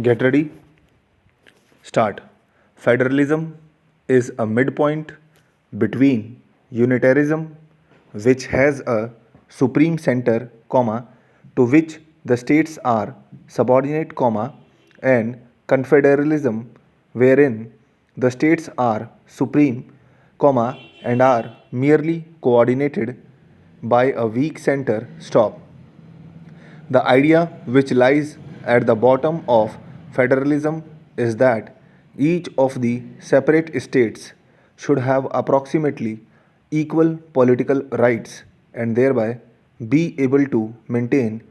Get ready. Start. Federalism is a midpoint between unitarism, which has a supreme center, to which the states are subordinate, and confederalism, wherein the states are supreme, and are merely coordinated by a weak center. The idea which lies at the bottom of federalism is that each of the separate states should have approximately equal political rights and thereby be able to maintain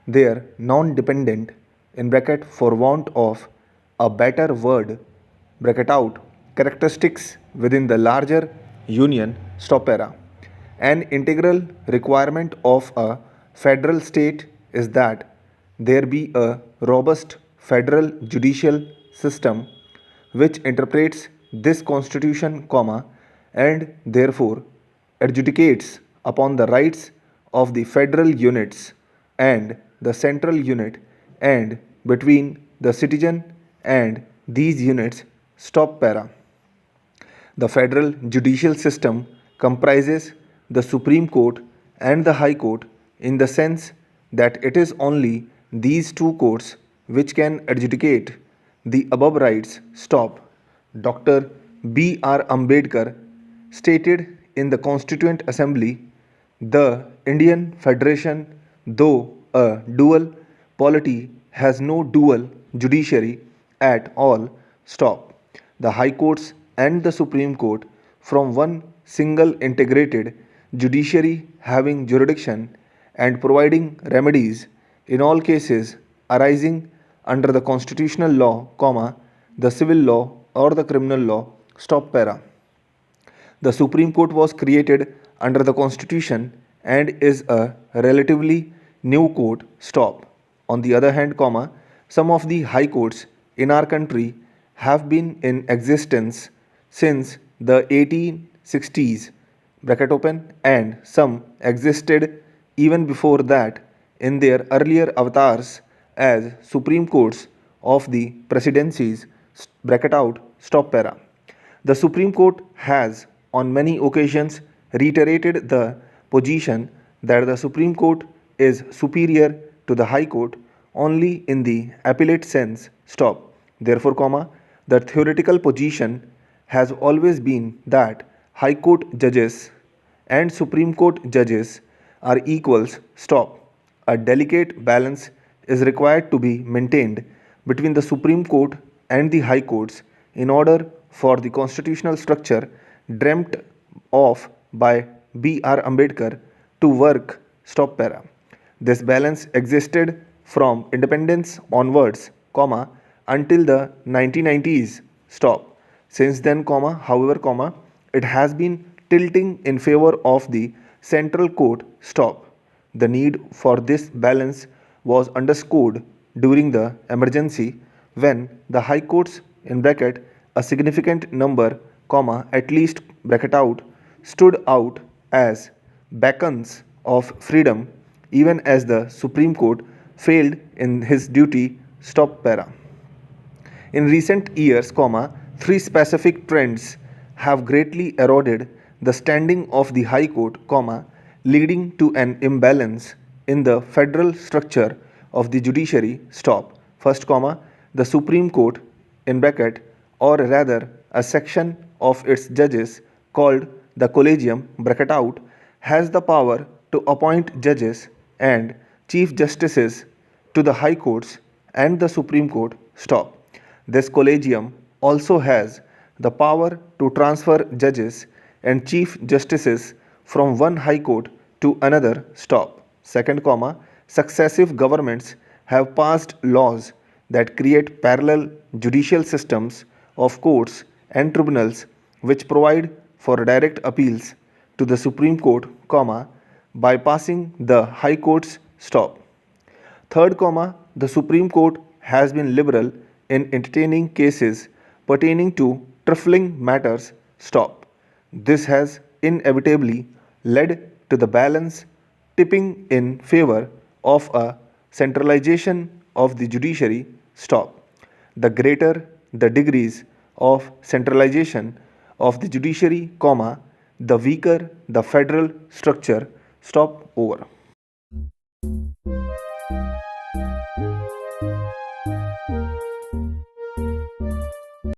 their non-dependent for want of a better word characteristics within the larger union. An integral requirement of a federal state is that there be a robust federal judicial system which interprets this constitution, and therefore adjudicates upon the rights of the federal units and the central unit and between the citizen and these units. The federal judicial system comprises the Supreme Court and the High Court in the sense that it is only these two courts which can adjudicate the above rights. Dr. B.R. Ambedkar stated in the Constituent Assembly, the Indian Federation, though a dual polity, has no dual judiciary at all. The High Courts and the Supreme Court from one single integrated judiciary having jurisdiction and providing remedies in all cases arising under the constitutional law, the civil law or the criminal law. The Supreme Court was created under the Constitution and is a relatively new court. On the other hand, some of the high courts in our country have been in existence since the 1860s, and some existed even before that in their earlier avatars as Supreme Courts of the presidencies. The Supreme Court has on many occasions reiterated the position that the Supreme Court is superior to the High Court only in the appellate sense. Therefore, the theoretical position has always been that High Court judges and Supreme Court judges are equals. A delicate balance is required to be maintained between the Supreme Court and the High Courts in order for the constitutional structure dreamt of by B.R. Ambedkar to work. This balance existed from independence onwards, until the 1990s. Since then, however, it has been tilting in favor of the central court. The need for this balance was underscored during the emergency when the high courts a significant number, at least stood out as beacons of freedom, even as the Supreme Court failed in his duty. In recent years, three specific trends have greatly eroded the standing of the High Court, leading to an imbalance in the federal structure of the judiciary. First, the Supreme Court, or rather a section of its judges called the Collegium, has the power to appoint judges and chief justices to the High Courts and the Supreme Court. This Collegium also has the power to transfer judges and chief justices from one high court to another. Second, successive governments have passed laws that create parallel judicial systems of courts and tribunals which provide for direct appeals to the Supreme Court, bypassing the high courts. Third, the Supreme Court has been liberal in entertaining cases pertaining to trifling matters. This has inevitably led to the balance tipping in favor of a centralization of the judiciary. the greater the degrees of centralization of the judiciary, the weaker the federal structure. Stop over.